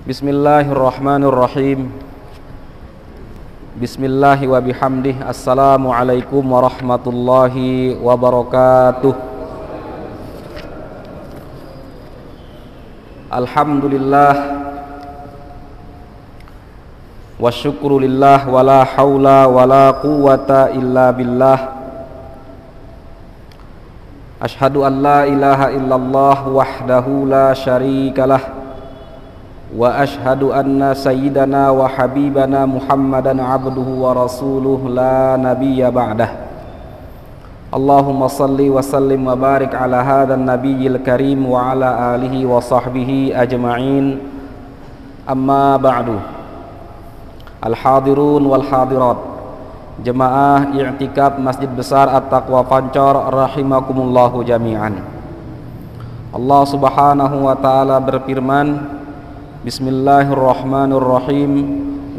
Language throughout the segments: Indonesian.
Bismillahirrahmanirrahim. Bismillahi wa bihamdih. Assalamualaikum warahmatullahi wabarakatuh. Alhamdulillah wa syukrulillah wa la hawla wa la quwwata illa billah. Ashhadu an la ilaha illallah wahdahu la syarikalah wa ashhadu anna sayyidana wa habibana Muhammadan abduhu wa rasuluh la nabiyya ba'dah. Allahumma salli wa sallim wa barik ala hadhan nabiyyil karim wa ala alihi wa sahbihi ajma'in. Amma ba'du. Al-hadirun wal hadirat, jemaah i'tikaf Masjid Besar At-Taqwa Pancor rahimakumullahu jami'an. Allah Subhanahu wa taala berfirman, Bismillahirrahmanirrahim.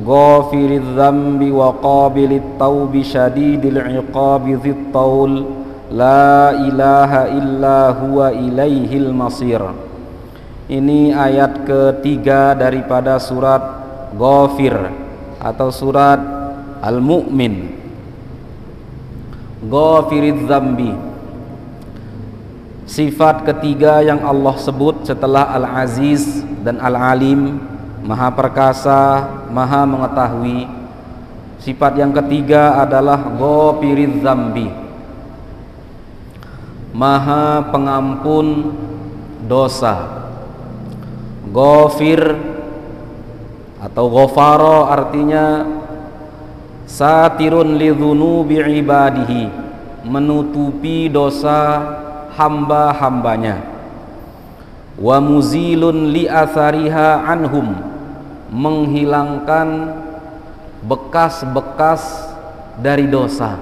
Ghafiriz dzambi wa qabilit taubi syadidil iqabi dzit taul la ilaha illa huwa ilaihil masir. Ini ayat ketiga daripada surat Ghafir atau surat Al-Mu'min. Ghafiriz dzambi, sifat ketiga yang Allah sebut setelah Al-Aziz dan Al-Alim, Maha Perkasa, Maha Mengetahui. Sifat yang ketiga adalah Ghafiriz dzambi, Maha Pengampun dosa. Ghafir atau ghafara artinya satirun lidzunubi ibadihi, menutupi dosa hamba-hambanya. Wa muzilun li athariha anhum, menghilangkan bekas-bekas dari dosa.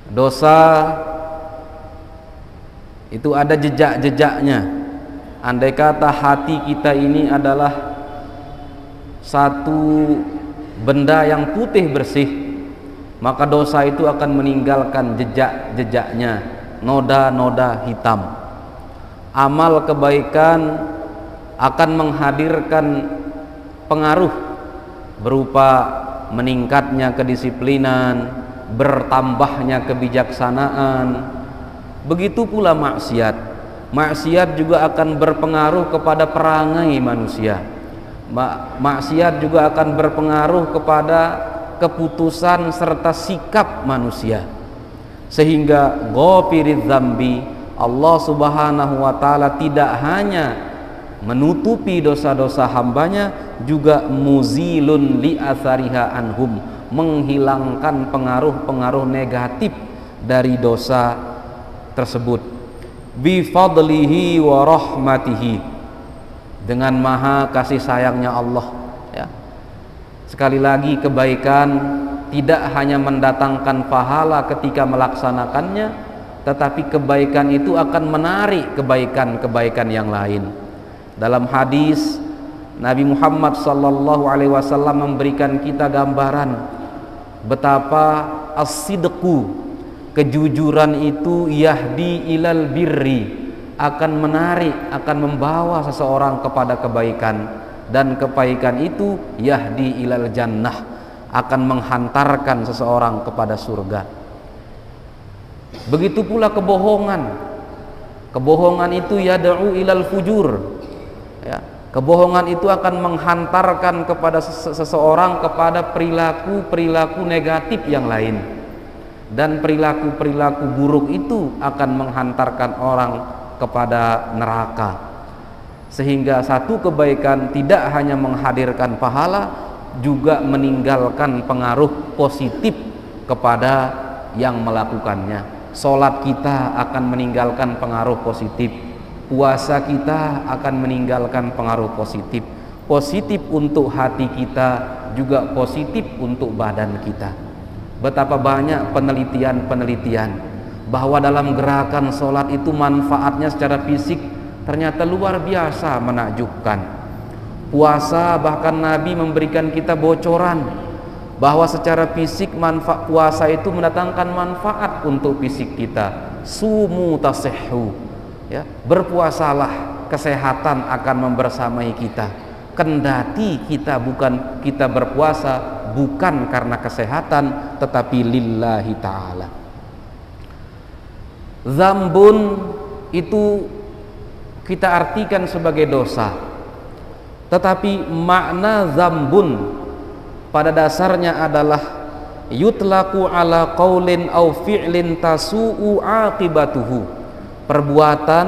Dosa itu ada jejak-jejaknya. Andai kata hati kita ini adalah satu benda yang putih bersih, maka dosa itu akan meninggalkan jejak-jejaknya, noda-noda hitam. Amal kebaikan akan menghadirkan pengaruh berupa meningkatnya kedisiplinan, bertambahnya kebijaksanaan. Begitu pula maksiat. Maksiat juga akan berpengaruh kepada perangai manusia. Maksiat juga akan berpengaruh kepada keputusan serta sikap manusia. Sehingga Ghafiriz dzambi, Allah Subhanahu wa taala tidak hanya menutupi dosa-dosa hambanya, juga muzilun li athariha anhum, menghilangkan pengaruh-pengaruh negatif dari dosa tersebut. Bi fadlihi wa rahmatihi, dengan maha kasih sayangnya Allah, ya. Sekali lagi, kebaikan tidak hanya mendatangkan pahala ketika melaksanakannya, tetapi kebaikan itu akan menarik kebaikan-kebaikan yang lain. Dalam hadis, Nabi Muhammad SAW memberikan kita gambaran betapa as-sidqu, kejujuran itu yahdi ilal birri, akan menarik, akan membawa seseorang kepada kebaikan, dan kebaikan itu yahdi ilal jannah, akan menghantarkan seseorang kepada surga. Begitu pula kebohongan. Kebohongan itu yad'u ilal fujur, ya. Kebohongan itu akan menghantarkan kepada seseorang kepada perilaku-perilaku negatif yang lain, dan perilaku-perilaku buruk itu akan menghantarkan orang kepada neraka. Sehingga satu kebaikan tidak hanya menghadirkan pahala, juga meninggalkan pengaruh positif kepada yang melakukannya. Salat kita akan meninggalkan pengaruh positif, puasa kita akan meninggalkan pengaruh positif. Positif untuk hati kita, juga positif untuk badan kita. Betapa banyak penelitian-penelitian bahwa dalam gerakan sholat itu manfaatnya secara fisik ternyata luar biasa menakjubkan. Puasa, bahkan Nabi memberikan kita bocoran bahwa secara fisik manfaat puasa itu mendatangkan manfaat untuk fisik kita. Sumu tasihhu, ya, berpuasalah, kesehatan akan membersamai kita. kendati kita berpuasa bukan karena kesehatan, tetapi lillahi ta'ala. Zambun itu kita artikan sebagai dosa, tetapi makna zambun pada dasarnya adalah yutlaku ala qaulin au fi'lin tasu'u aqibatuhu, perbuatan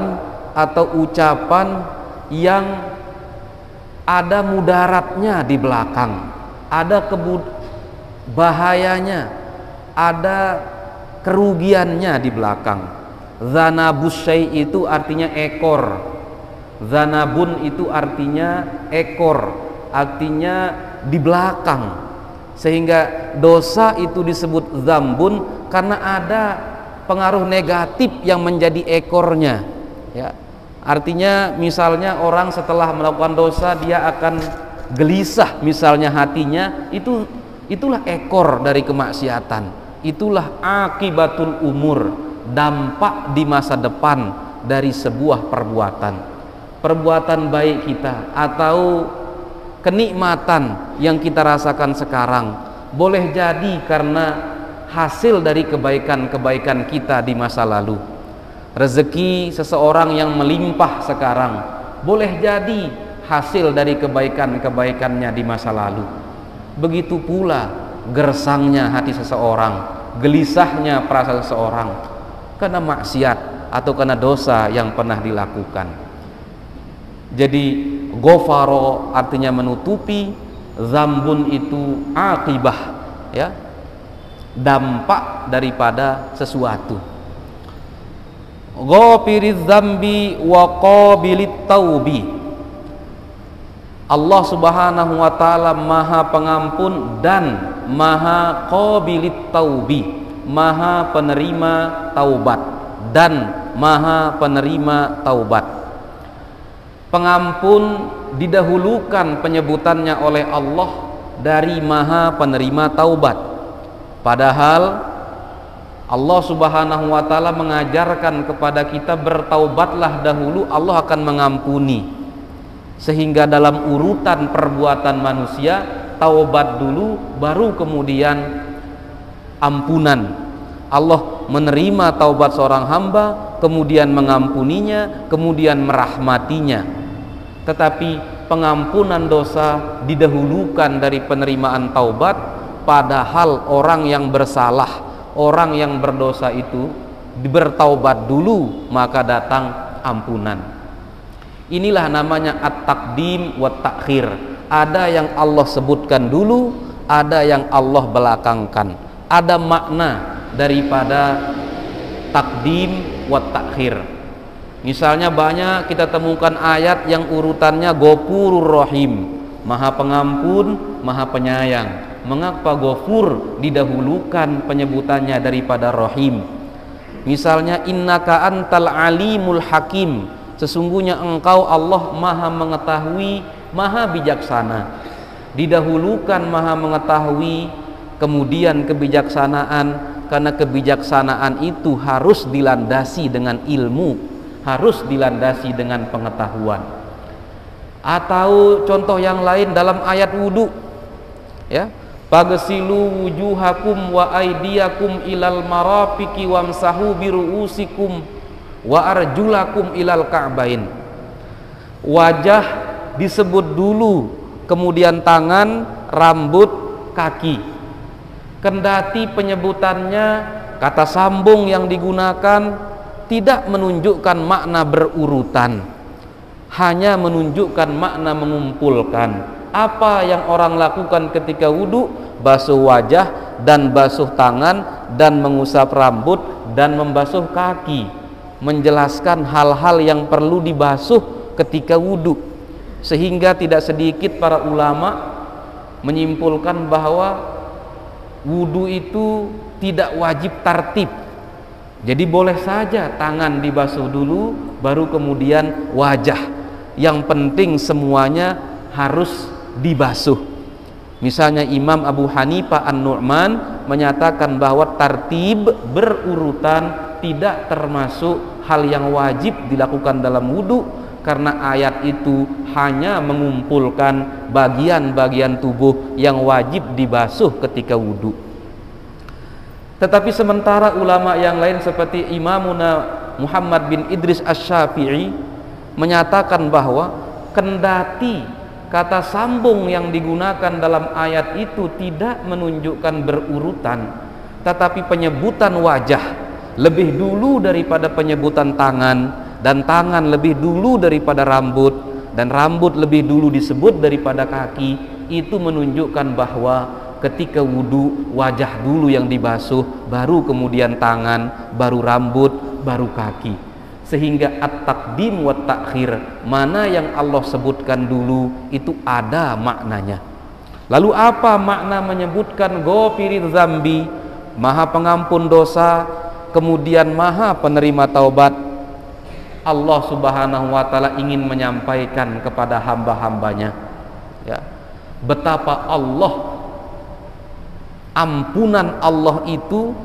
atau ucapan yang ada mudaratnya di belakang, ada bahayanya, ada kerugiannya di belakang. Zanabus syai' itu artinya ekor, zanabun itu artinya ekor, artinya di belakang. Sehingga dosa itu disebut zambun karena ada pengaruh negatif yang menjadi ekornya, ya. Artinya misalnya orang setelah melakukan dosa dia akan gelisah, misalnya hatinya, itulah ekor dari kemaksiatan, itulah akibatul umur, dampak di masa depan dari sebuah perbuatan baik kita atau kenikmatan yang kita rasakan sekarang boleh jadi karena hasil dari kebaikan-kebaikan kita di masa lalu. Rezeki seseorang yang melimpah sekarang boleh jadi hasil dari kebaikan-kebaikannya di masa lalu. Begitu pula gersangnya hati seseorang, gelisahnya perasaan seseorang karena maksiat atau karena dosa yang pernah dilakukan. Jadi ghafaro artinya menutupi, zambun itu akibah, ya, dampak daripada sesuatu. Ghafiriz dzambi wa qabilit taubi, Allah subhanahu wa ta'ala maha pengampun dan maha qabilit taubi, maha penerima taubat dan maha penerima taubat. Pengampun didahulukan penyebutannya oleh Allah dari maha penerima taubat, padahal Allah subhanahu wa ta'ala mengajarkan kepada kita bertaubatlah dahulu, Allah akan mengampuni. Sehingga dalam urutan perbuatan manusia, taubat dulu baru kemudian ampunan. Allah menerima taubat seorang hamba, kemudian mengampuninya, kemudian merahmatinya. Tetapi pengampunan dosa didahulukan dari penerimaan taubat, padahal orang yang bersalah, orang yang berdosa itu bertaubat dulu maka datang ampunan. Inilah namanya at-taqdim wa ta'khir. Ada yang Allah sebutkan dulu, ada yang Allah belakangkan. Ada makna daripada takdim wa ta'khir. Misalnya banyak kita temukan ayat yang urutannya Ghafurur Rahim, maha pengampun, maha penyayang. Mengapa Ghafur didahulukan penyebutannya daripada Rahim? Misalnya innaka antal alimul hakim, sesungguhnya engkau Allah maha mengetahui, maha bijaksana. Didahulukan maha mengetahui, kemudian kebijaksanaan, karena kebijaksanaan itu harus dilandasi dengan ilmu, harus dilandasi dengan pengetahuan. Atau contoh yang lain dalam ayat wudu, ya, Fagsilu wujuhakum wa aydiyakum ilal marafiqi wamsahu biruusikum wa arjulakum ilal ka'bain. Wajah disebut dulu, kemudian tangan, rambut, kaki. Kendati penyebutannya kata sambung yang digunakan tidak menunjukkan makna berurutan, hanya menunjukkan makna mengumpulkan. Apa yang orang lakukan ketika wudhu? Basuh wajah dan basuh tangan dan mengusap rambut dan membasuh kaki, menjelaskan hal-hal yang perlu dibasuh ketika wudhu. Sehingga tidak sedikit para ulama menyimpulkan bahwa wudhu itu tidak wajib tartib. Jadi boleh saja tangan dibasuh dulu baru kemudian wajah. Yang penting semuanya harus dibasuh. Misalnya Imam Abu Hanifah An-Nu'man menyatakan bahwa tartib berurutan tidak termasuk hal yang wajib dilakukan dalam wudu, karena ayat itu hanya mengumpulkan bagian-bagian tubuh yang wajib dibasuh ketika wudhu. Tetapi sementara ulama yang lain seperti Imamuna Muhammad bin Idris Asy-Syafi'i menyatakan bahwa kendati kata sambung yang digunakan dalam ayat itu tidak menunjukkan berurutan, tetapi penyebutan wajah lebih dulu daripada penyebutan tangan, dan tangan lebih dulu daripada rambut, dan rambut lebih dulu disebut daripada kaki, itu menunjukkan bahwa ketika wudhu wajah dulu yang dibasuh, baru kemudian tangan, baru rambut, baru kaki. Sehingga at-taqdim wa ta'khir, mana yang Allah sebutkan dulu itu ada maknanya. Lalu apa makna menyebutkan Ghafiriz Zambi, Maha Pengampun dosa, kemudian Maha Penerima taubat? Allah Subhanahu wa taala ingin menyampaikan kepada hamba-hambanya, ya, betapa ampunan Allah itu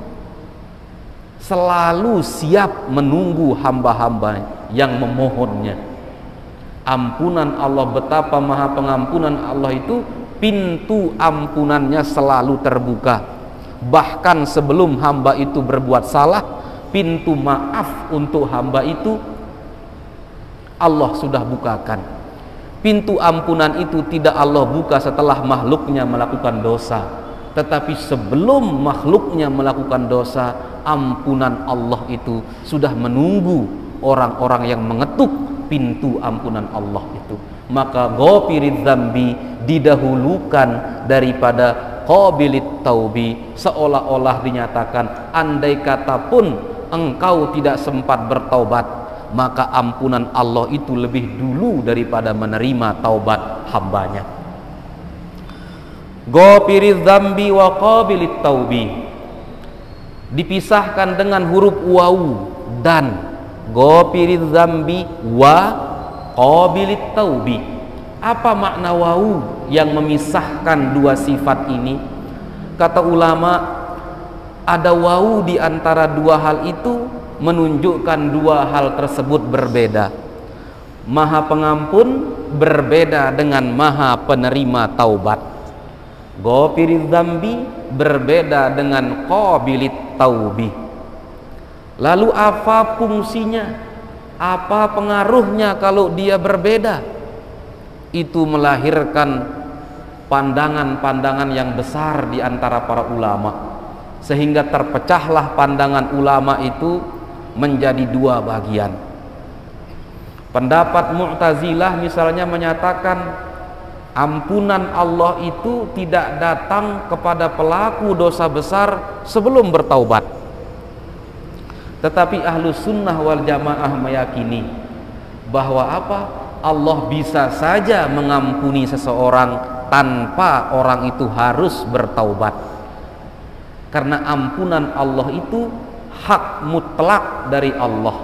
selalu siap menunggu hamba-hamba yang memohonnya. Ampunan Allah, betapa maha pengampunan Allah itu, pintu ampunannya selalu terbuka. Bahkan sebelum hamba itu berbuat salah, pintu maaf untuk hamba itu Allah sudah bukakan. Pintu ampunan itu tidak Allah buka setelah makhluknya melakukan dosa, tetapi sebelum makhluknya melakukan dosa, ampunan Allah itu sudah menunggu orang-orang yang mengetuk pintu ampunan Allah itu. Maka Ghafiriz Zambi didahulukan daripada Qabilit Taubi, seolah-olah dinyatakan andai kata pun engkau tidak sempat bertaubat, maka ampunan Allah itu lebih dulu daripada menerima taubat hambanya. Ghafiriz Zambi wa Qabilit Taubi dipisahkan dengan huruf wawu dan. Ghafiriz Zambi wa Qabilit Taubi. Apa makna wawu yang memisahkan dua sifat ini? Kata ulama, ada wawu di antara dua hal itu menunjukkan dua hal tersebut berbeda. Maha Pengampun berbeda dengan Maha Penerima taubat. Ghafiriz Zambi berbeda dengan Qabilit Taubi. Lalu apa fungsinya? Apa pengaruhnya kalau dia berbeda? Itu melahirkan pandangan-pandangan yang besar di antara para ulama, sehingga terpecahlah pandangan ulama itu menjadi dua bagian. Pendapat Mu'tazilah misalnya menyatakan ampunan Allah itu tidak datang kepada pelaku dosa besar sebelum bertaubat. Tetapi Ahlus Sunnah wal Jamaah meyakini bahwa apa? Allah bisa saja mengampuni seseorang tanpa orang itu harus bertaubat. Karena ampunan Allah itu hak mutlak dari Allah.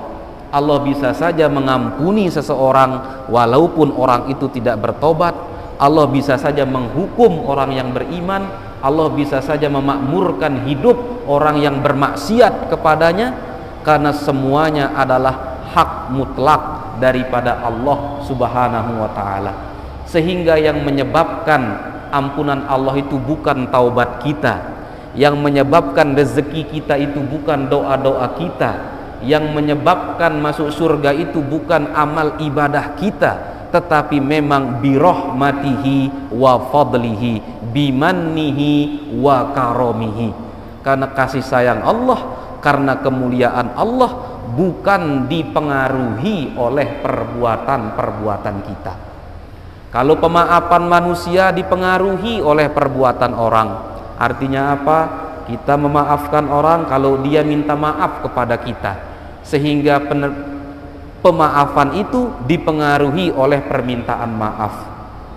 Allah bisa saja mengampuni seseorang walaupun orang itu tidak bertobat. Allah bisa saja menghukum orang yang beriman. Allah bisa saja memakmurkan hidup orang yang bermaksiat kepadanya, karena semuanya adalah hak mutlak daripada Allah Subhanahu wa ta'ala. Sehingga yang menyebabkan ampunan Allah itu bukan taubat kita, yang menyebabkan rezeki kita itu bukan doa-doa kita, yang menyebabkan masuk surga itu bukan amal ibadah kita, tetapi memang birahmatihi wa fadlihi, bimannihi wa karomihi. Karena kasih sayang Allah, karena kemuliaan Allah, bukan dipengaruhi oleh perbuatan-perbuatan kita. Kalau pemaafan manusia dipengaruhi oleh perbuatan orang, artinya apa? Kita memaafkan orang kalau dia minta maaf kepada kita, sehingga pemaafan itu dipengaruhi oleh permintaan maaf.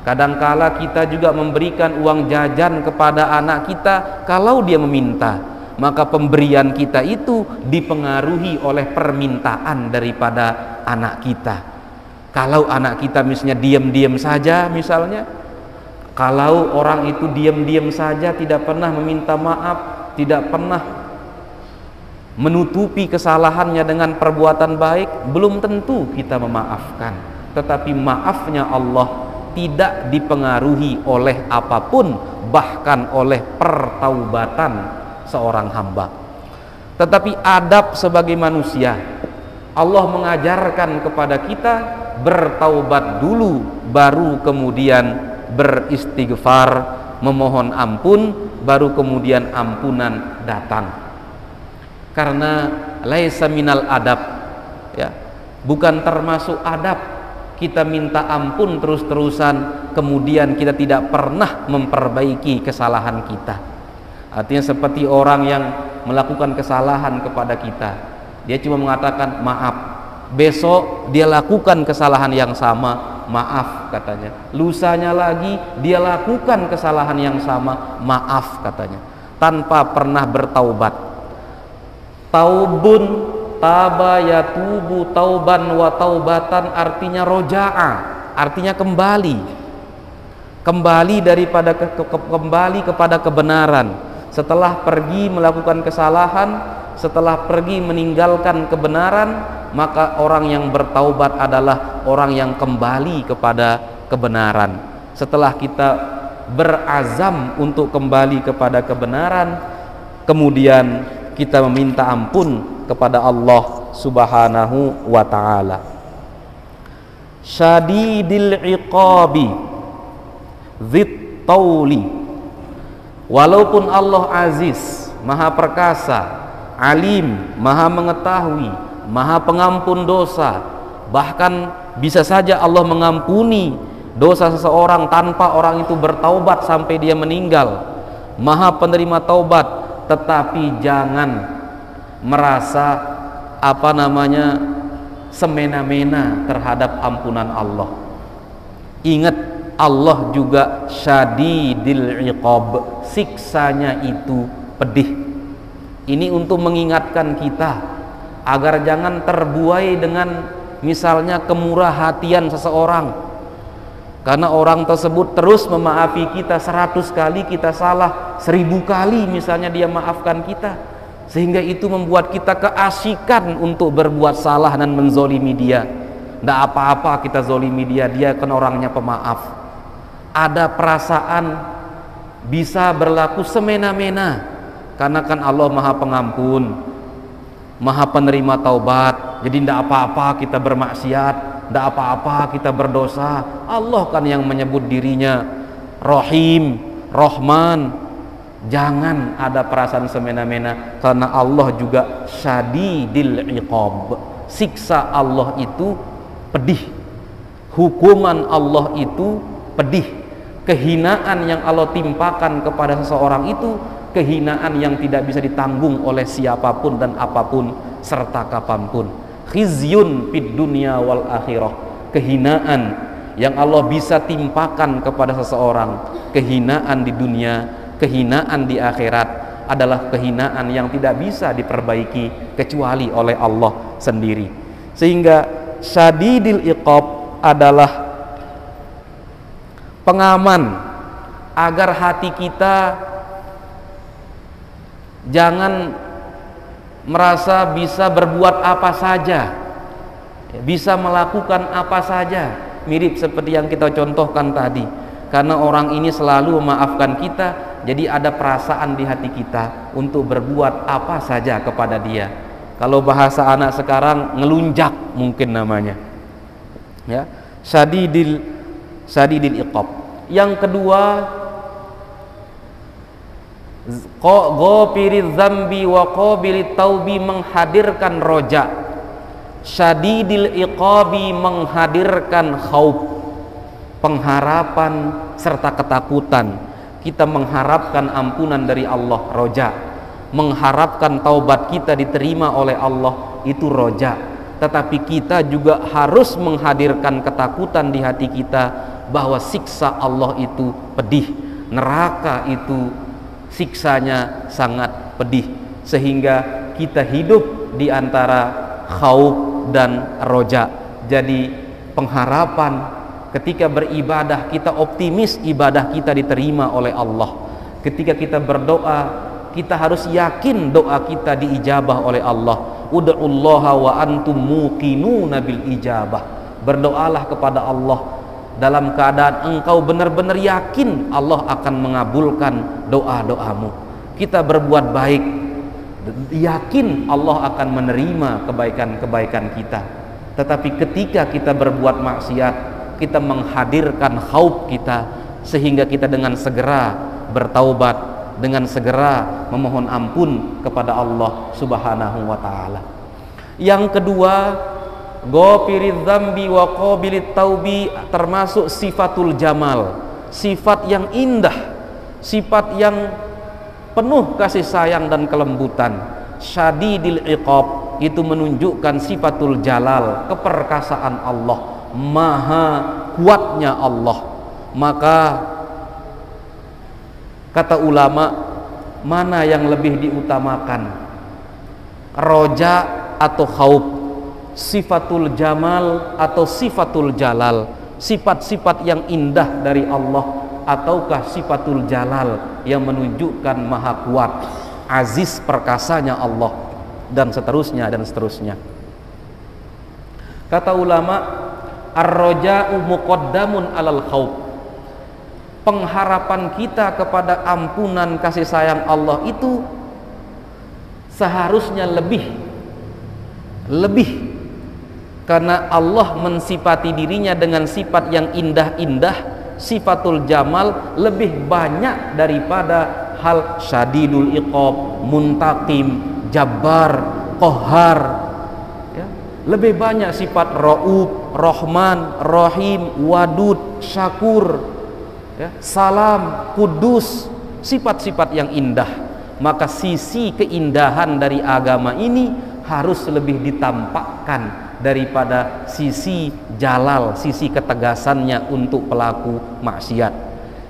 Kadangkala kita juga memberikan uang jajan kepada anak kita kalau dia meminta, maka pemberian kita itu dipengaruhi oleh permintaan daripada anak kita. Kalau anak kita misalnya diam-diam saja, misalnya kalau orang itu diam-diam saja, tidak pernah meminta maaf, tidak pernah menutupi kesalahannya dengan perbuatan baik, belum tentu kita memaafkan. tetapi maafnya Allah tidak dipengaruhi oleh apapun, bahkan oleh pertaubatan seorang hamba. Tetapi adab sebagai manusia, Allah mengajarkan kepada kita bertaubat dulu, baru kemudian beristighfar, memohon ampun, baru kemudian ampunan datang. Karena laisa minal adab, ya, bukan termasuk adab kita minta ampun terus-terusan, kemudian kita tidak pernah memperbaiki kesalahan kita. Artinya seperti orang yang melakukan kesalahan kepada kita, dia cuma mengatakan maaf, besok dia lakukan kesalahan yang sama, maaf katanya, lusanya lagi dia lakukan kesalahan yang sama, maaf katanya, tanpa pernah bertaubat. Taubun, taba yatubu tauban wa taubatan, artinya roja'a, artinya kembali daripada kembali kepada kebenaran. Setelah pergi melakukan kesalahan, setelah pergi meninggalkan kebenaran, maka orang yang bertaubat adalah orang yang kembali kepada kebenaran. Setelah kita berazam untuk kembali kepada kebenaran, kemudian kita meminta ampun kepada Allah Subhanahu wa ta'ala. Syadidil iqabi dzit tauli, walaupun Allah aziz, maha perkasa, alim, maha mengetahui, maha pengampun dosa, bahkan bisa saja Allah mengampuni dosa seseorang tanpa orang itu bertaubat sampai dia meninggal, maha penerima taubat. Tetapi jangan merasa semena-mena terhadap ampunan Allah. Ingat, Allah juga syadidil iqab, siksanya itu pedih. Ini untuk mengingatkan kita agar jangan terbuai dengan misalnya kemurahhatian seseorang. Karena orang tersebut terus memaafi kita, 100 kali kita salah, 1000 kali misalnya dia maafkan kita, sehingga itu membuat kita keasikan untuk berbuat salah dan menzolimi dia. Tidak apa-apa kita zolimi dia, dia kan orangnya pemaaf. Ada perasaan bisa berlaku semena-mena, karena kan Allah maha pengampun, maha penerima taubat. Jadi tidak apa-apa kita bermaksiat, tidak apa-apa kita berdosa. Allah kan yang menyebut dirinya Rahim, Rahman. Jangan ada perasaan semena-mena, karena Allah juga syadidil iqab, siksa Allah itu pedih, hukuman Allah itu pedih. Kehinaan yang Allah timpakan kepada seseorang itu kehinaan yang tidak bisa ditanggung oleh siapapun dan apapun serta kapanpun. Khizyun fid dunya wal akhirah, kehinaan yang Allah bisa timpakan kepada seseorang, kehinaan di dunia, kehinaan di akhirat adalah kehinaan yang tidak bisa diperbaiki kecuali oleh Allah sendiri. Sehingga syadidil iqab adalah pengaman agar hati kita jangan merasa bisa berbuat apa saja, bisa melakukan apa saja, mirip seperti yang kita contohkan tadi. Karena orang ini selalu memaafkan kita, jadi ada perasaan di hati kita untuk berbuat apa saja kepada dia. Kalau bahasa anak sekarang, ngelunjak mungkin namanya, ya, syadidil iqab. Yang kedua, ghafiriz zambi wa qabilit taubi, menghadirkan roja. Syadidil iqabi menghadirkan khauf, pengharapan serta ketakutan. Kita mengharapkan ampunan dari Allah, roja. Mengharapkan taubat kita diterima oleh Allah, itu roja. Tetapi kita juga harus menghadirkan ketakutan di hati kita bahwa siksa Allah itu pedih, neraka itu siksanya sangat pedih, sehingga kita hidup di antara khauf dan roja. Jadi pengharapan ketika beribadah, kita optimis ibadah kita diterima oleh Allah. Ketika kita berdoa, kita harus yakin doa kita diijabah oleh Allah. Ud'ullaha wa antum muqinuna bil ijabah. Berdoalah kepada Allah dalam keadaan engkau benar-benar yakin Allah akan mengabulkan doa-doamu. Kita berbuat baik, yakin Allah akan menerima kebaikan-kebaikan kita. Tetapi ketika kita berbuat maksiat, kita menghadirkan khauf kita, sehingga kita dengan segera bertaubat, dengan segera memohon ampun kepada Allah Subhanahu wa taala. Yang kedua, Ghafiridz dzambi wa qabilit taubi, termasuk sifatul jamal, sifat yang indah, sifat yang penuh kasih sayang dan kelembutan. Syadidil iqab, itu menunjukkan sifatul jalal, keperkasaan Allah, maha kuatnya Allah. Maka kata ulama, mana yang lebih diutamakan, roja atau khauf, sifatul jamal atau sifatul jalal, sifat-sifat yang indah dari Allah, ataukah sifatul jalal yang menunjukkan maha kuat, aziz perkasanya Allah, dan seterusnya dan seterusnya. Kata ulama, ar-raja'u muqaddamun alal khauf, pengharapan kita kepada ampunan kasih sayang Allah itu seharusnya lebih, karena Allah mensifati dirinya dengan sifat yang indah-indah, sifatul jamal, lebih banyak daripada hal syadidul iqab, muntaqim, jabbar, qahar, ya. Lebih banyak sifat rauf, rahman, rahim, wadud, syakur, ya, salam, kudus, sifat-sifat yang indah. Maka sisi keindahan dari agama ini harus lebih ditampakkan daripada sisi jalal, sisi ketegasannya untuk pelaku maksiat.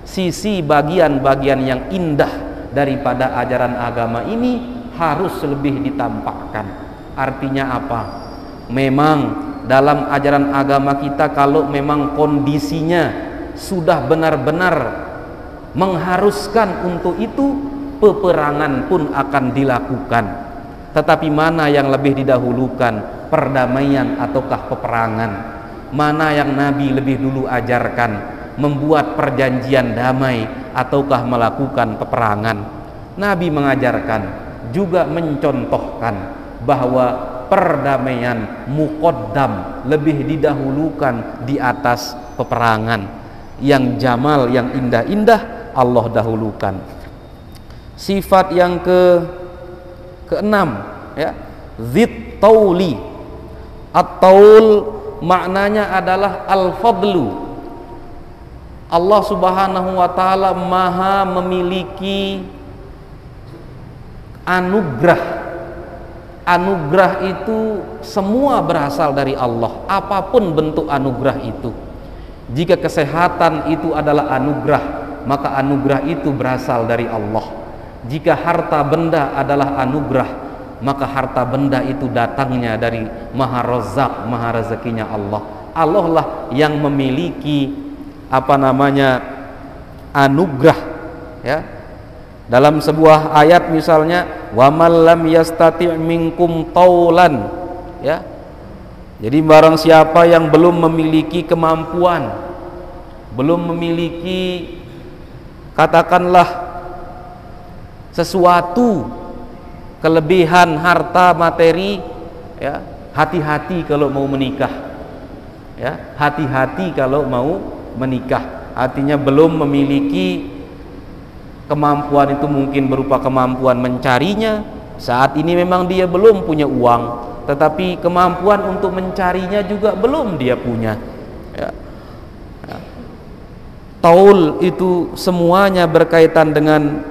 Sisi bagian-bagian yang indah daripada ajaran agama ini harus lebih ditampakkan. Artinya apa? Memang dalam ajaran agama kita, kalau memang kondisinya sudah benar-benar mengharuskan untuk itu, peperangan pun akan dilakukan. Tetapi mana yang lebih didahulukan, perdamaian ataukah peperangan? Mana yang Nabi lebih dulu ajarkan, membuat perjanjian damai ataukah melakukan peperangan? Nabi mengajarkan, juga mencontohkan bahwa perdamaian muqaddam, lebih didahulukan di atas peperangan. Yang jamal, yang indah-indah Allah dahulukan. Sifat yang keenam, ya, zid tauli. At-taul maknanya adalah al-fadlu. Allah Subhanahu wa taala maha memiliki anugerah. Anugerah itu semua berasal dari Allah, apapun bentuk anugerah itu. Jika kesehatan itu adalah anugerah, maka anugerah itu berasal dari Allah. Jika harta benda adalah anugerah, maka harta benda itu datangnya dari Maha Razzaq, Maha rezekinya Allah. Allah lah yang memiliki anugerah, ya. Dalam sebuah ayat misalnya, wa man lam yastati' minkum taulan, ya. Jadi barang siapa yang belum memiliki kemampuan, belum memiliki katakanlah sesuatu kelebihan harta materi, ya, hati-hati kalau mau menikah, ya, hati-hati kalau mau menikah. Artinya belum memiliki kemampuan, itu mungkin berupa kemampuan mencarinya. Saat ini memang dia belum punya uang, tetapi kemampuan untuk mencarinya juga belum dia punya, ya. Taul itu semuanya berkaitan dengan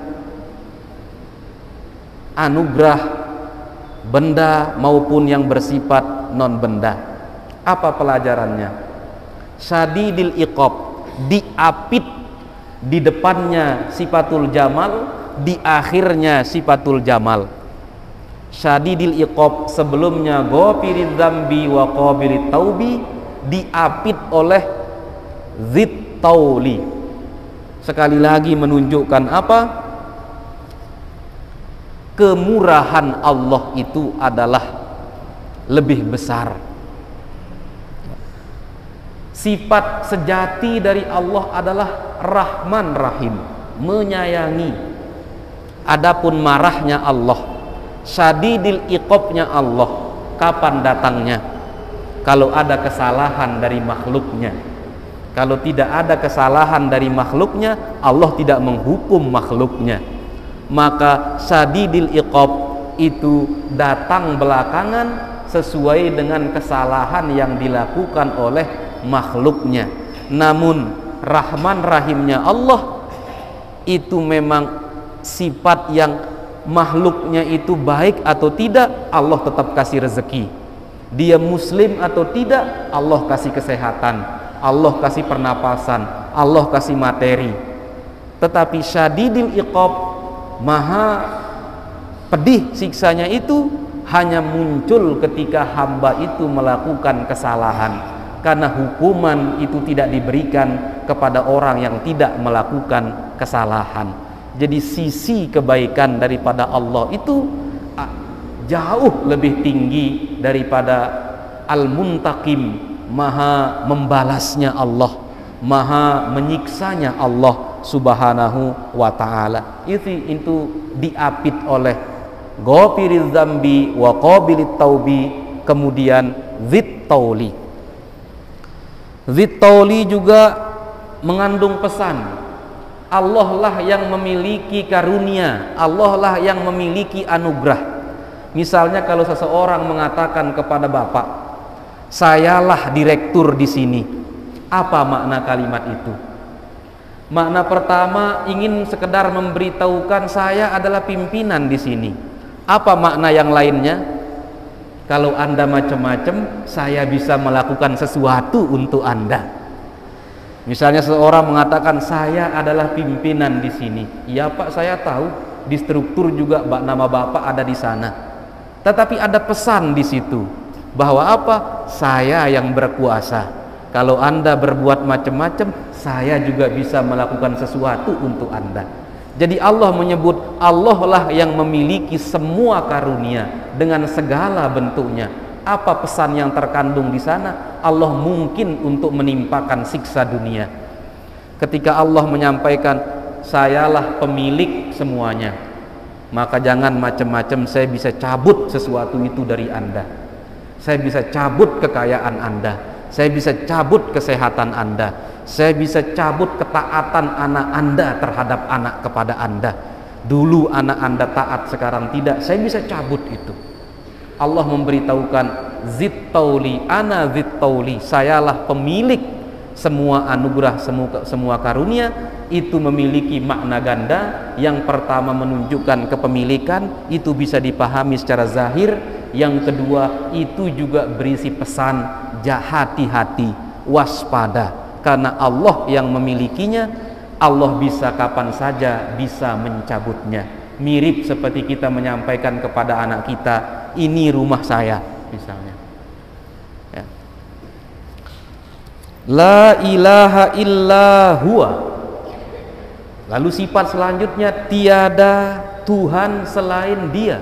anugerah benda maupun yang bersifat non benda. Apa pelajarannya? Syadidil iqab, diapit, di depannya sifatul jamal, di akhirnya sifatul jamal. Syadidil iqab, sebelumnya ghafiridz dzambi wa qabilit taubi, diapit oleh zid tauli. Sekali lagi menunjukkan apa? Kemurahan Allah itu adalah lebih besar. Sifat sejati dari Allah adalah Rahman Rahim, menyayangi. Adapun marahnya Allah, syadidil iqobnya Allah, kapan datangnya? Kalau ada kesalahan dari makhluknya. Kalau tidak ada kesalahan dari makhluknya, Allah tidak menghukum makhluknya. Maka syadidil iqob itu datang belakangan sesuai dengan kesalahan yang dilakukan oleh makhluknya. Namun Rahman Rahimnya Allah itu memang sifat yang makhluknya itu baik atau tidak, Allah tetap kasih rezeki. Dia muslim atau tidak, Allah kasih kesehatan, Allah kasih pernapasan, Allah kasih materi. Tetapi syadidil iqab, maha pedih siksanya itu hanya muncul ketika hamba itu melakukan kesalahan, karena hukuman itu tidak diberikan kepada orang yang tidak melakukan kesalahan. Jadi sisi kebaikan daripada Allah itu jauh lebih tinggi daripada Al-Muntaqim, maha membalasnya Allah, maha menyiksanya Allah subhanahu wa ta'ala. Itu diapit oleh Ghafiriz Dzambi wa Qabilit Taubi, kemudian Dzit Tauli. Dzit Tauli juga mengandung pesan, Allah lah yang memiliki karunia, Allah lah yang memiliki anugerah. Misalnya kalau seseorang mengatakan kepada bapak, sayalah direktur di sini, apa makna kalimat itu? Makna pertama ingin sekedar memberitahukan saya adalah pimpinan di sini. Apa makna yang lainnya? Kalau Anda macam-macam, saya bisa melakukan sesuatu untuk Anda. Misalnya seorang mengatakan saya adalah pimpinan di sini. Ya Pak, saya tahu di struktur juga nama Bapak ada di sana. Tetapi ada pesan di situ bahwa apa? Saya yang berkuasa. Kalau Anda berbuat macam-macam, saya juga bisa melakukan sesuatu untuk Anda. Jadi Allah menyebut Allah lah yang memiliki semua karunia dengan segala bentuknya. Apa pesan yang terkandung di sana? Allah mungkin untuk menimpakan siksa dunia. Ketika Allah menyampaikan, sayalah pemilik semuanya, maka jangan macam-macam, saya bisa cabut sesuatu itu dari Anda. Saya bisa cabut kekayaan Anda, saya bisa cabut kesehatan Anda, saya bisa cabut ketaatan anak Anda terhadap anak kepada Anda. Dulu anak Anda taat, sekarang tidak, saya bisa cabut itu. Allah memberitahukan, Dzit Tauli, ana Dzit Tauli, sayalah pemilik semua anugerah, semua karunia. Itu memiliki makna ganda. Yang pertama menunjukkan kepemilikan, itu bisa dipahami secara zahir. Yang kedua, itu juga berisi pesan, hati-hati, waspada, karena Allah yang memilikinya. Allah bisa kapan saja bisa mencabutnya. Mirip seperti kita menyampaikan kepada anak kita, ini rumah saya misalnya ya. La ilaha illa huwa. Lalu sifat selanjutnya, tiada Tuhan selain Dia.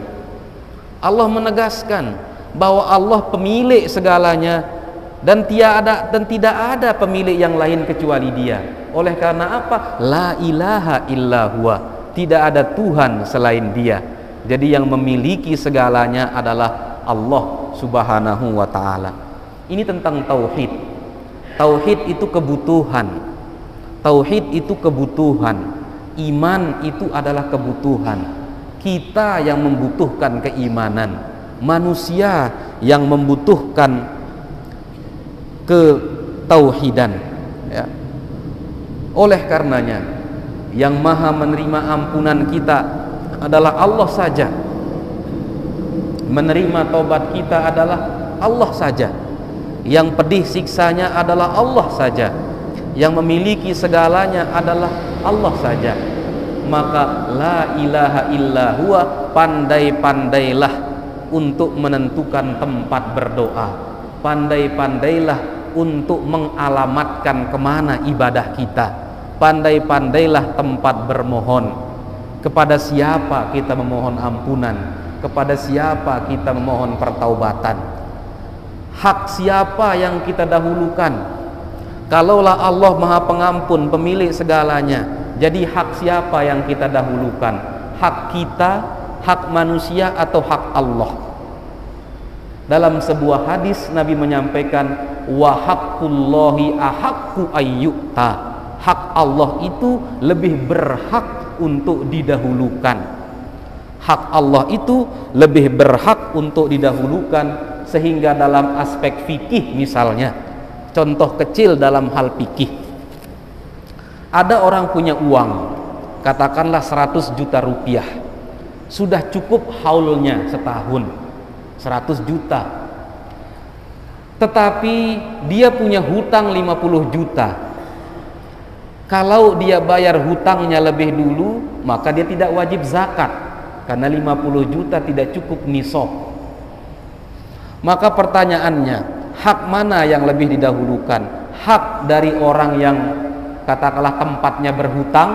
Allah menegaskan bahwa Allah pemilik segalanya dan tidak ada pemilik yang lain kecuali Dia. Oleh karena apa? La ilaha illa huwa, tidak ada Tuhan selain Dia. Jadi yang memiliki segalanya adalah Allah subhanahu wa ta'ala. Ini tentang tauhid. Tauhid itu kebutuhan. Tauhid itu kebutuhan. Iman itu adalah kebutuhan. Kita yang membutuhkan keimanan, manusia yang membutuhkan ketauhidan ya. Oleh karenanya, yang maha menerima ampunan kita adalah Allah saja. Menerima taubat kita adalah Allah saja. Yang pedih siksanya adalah Allah saja. Yang memiliki segalanya adalah Allah saja. Maka la ilaha illa huwa, pandai-pandailah untuk menentukan tempat berdoa. Pandai-pandailah untuk mengalamatkan kemana ibadah kita. Pandai-pandailah tempat bermohon. Kepada siapa kita memohon ampunan, kepada siapa kita memohon pertaubatan, hak siapa yang kita dahulukan. Kalaulah Allah Maha Pengampun, pemilik segalanya, jadi hak siapa yang kita dahulukan? Hak kita, hak manusia, atau hak Allah? Dalam sebuah hadis Nabi menyampaikan, wa haqqullahi ahaqqu ayyuta. Hak Allah itu lebih berhak untuk didahulukan. Hak Allah itu lebih berhak untuk didahulukan, sehingga dalam aspek fikih misalnya, contoh kecil dalam hal fikih, ada orang punya uang, katakanlah 100 juta rupiah, sudah cukup haulnya setahun, 100 juta, tetapi dia punya hutang 50 juta. Kalau dia bayar hutangnya lebih dulu, maka dia tidak wajib zakat, karena 50 juta tidak cukup nisab. Maka pertanyaannya, hak mana yang lebih didahulukan? Hak dari orang yang katakanlah tempatnya berhutang,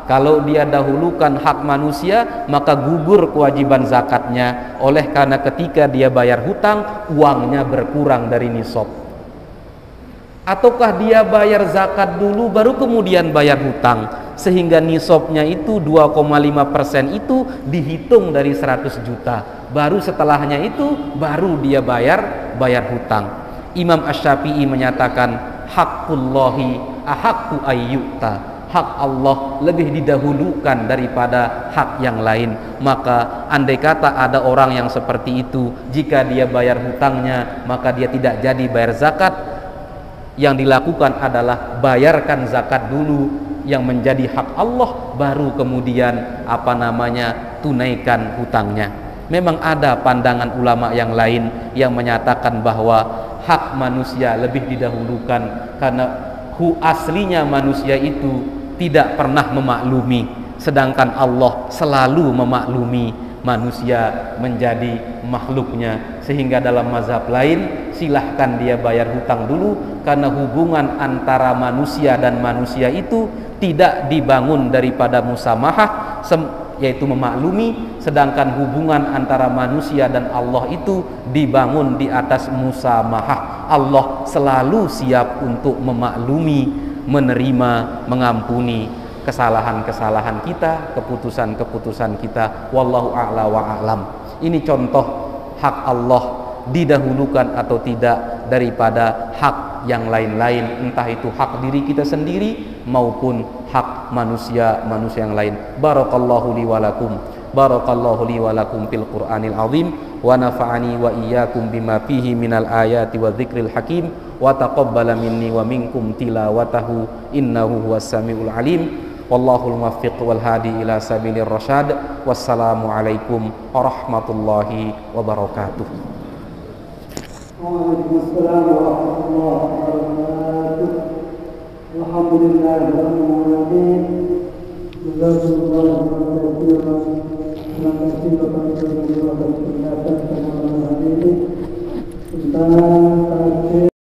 kalau dia dahulukan hak manusia, maka gugur kewajiban zakatnya, oleh karena ketika dia bayar hutang, uangnya berkurang dari nisab. Ataukah dia bayar zakat dulu baru kemudian bayar hutang, sehingga nisabnya itu 2,5% itu dihitung dari 100 juta, baru setelahnya itu baru dia bayar hutang. Imam Asy-Syafi'i menyatakan, haqqullahi ahaqqu ayyuta. Hak Allah lebih didahulukan daripada hak yang lain. Maka andai kata ada orang yang seperti itu, jika dia bayar hutangnya maka dia tidak jadi bayar zakat, yang dilakukan adalah bayarkan zakat dulu yang menjadi hak Allah, baru kemudian tunaikan hutangnya. Memang ada pandangan ulama yang lain yang menyatakan bahwa hak manusia lebih didahulukan, karena aslinya manusia itu tidak pernah memaklumi, sedangkan Allah selalu memaklumi manusia menjadi makhluknya. Sehingga dalam mazhab lain, silahkan dia bayar hutang dulu, karena hubungan antara manusia dan manusia itu tidak dibangun daripada musamahah, yaitu memaklumi, sedangkan hubungan antara manusia dan Allah itu dibangun di atas musamahah. Allah selalu siap untuk memaklumi, menerima, mengampuni kesalahan-kesalahan kita, keputusan-keputusan kita. Wallahu a'la wa a'lam. Ini contoh hak Allah didahulukan atau tidak daripada hak yang lain-lain, entah itu hak diri kita sendiri maupun hak manusia yang lain. Barakallahu li wa lakum, barakallahu li wa lakum fil Qur'anil azim, wa nafa'ani wa iyyakum bima fihi minal ayati wa dzikril hakim, wa taqabbala minni wa minkum tilawatahu innahu huwas samiul alim. Wallahul muwaffiq wal hadi ila sabilir rasyad. Wassalamu alaikum warahmatullahi wabarakatuh. Waalaikumsalam warahmatullahi wabarakatuh. Alhamdulillahirabbil alamin. Jazakumullahu khairan. Terima kasih Bapak Ibu yang telah berkenan tentang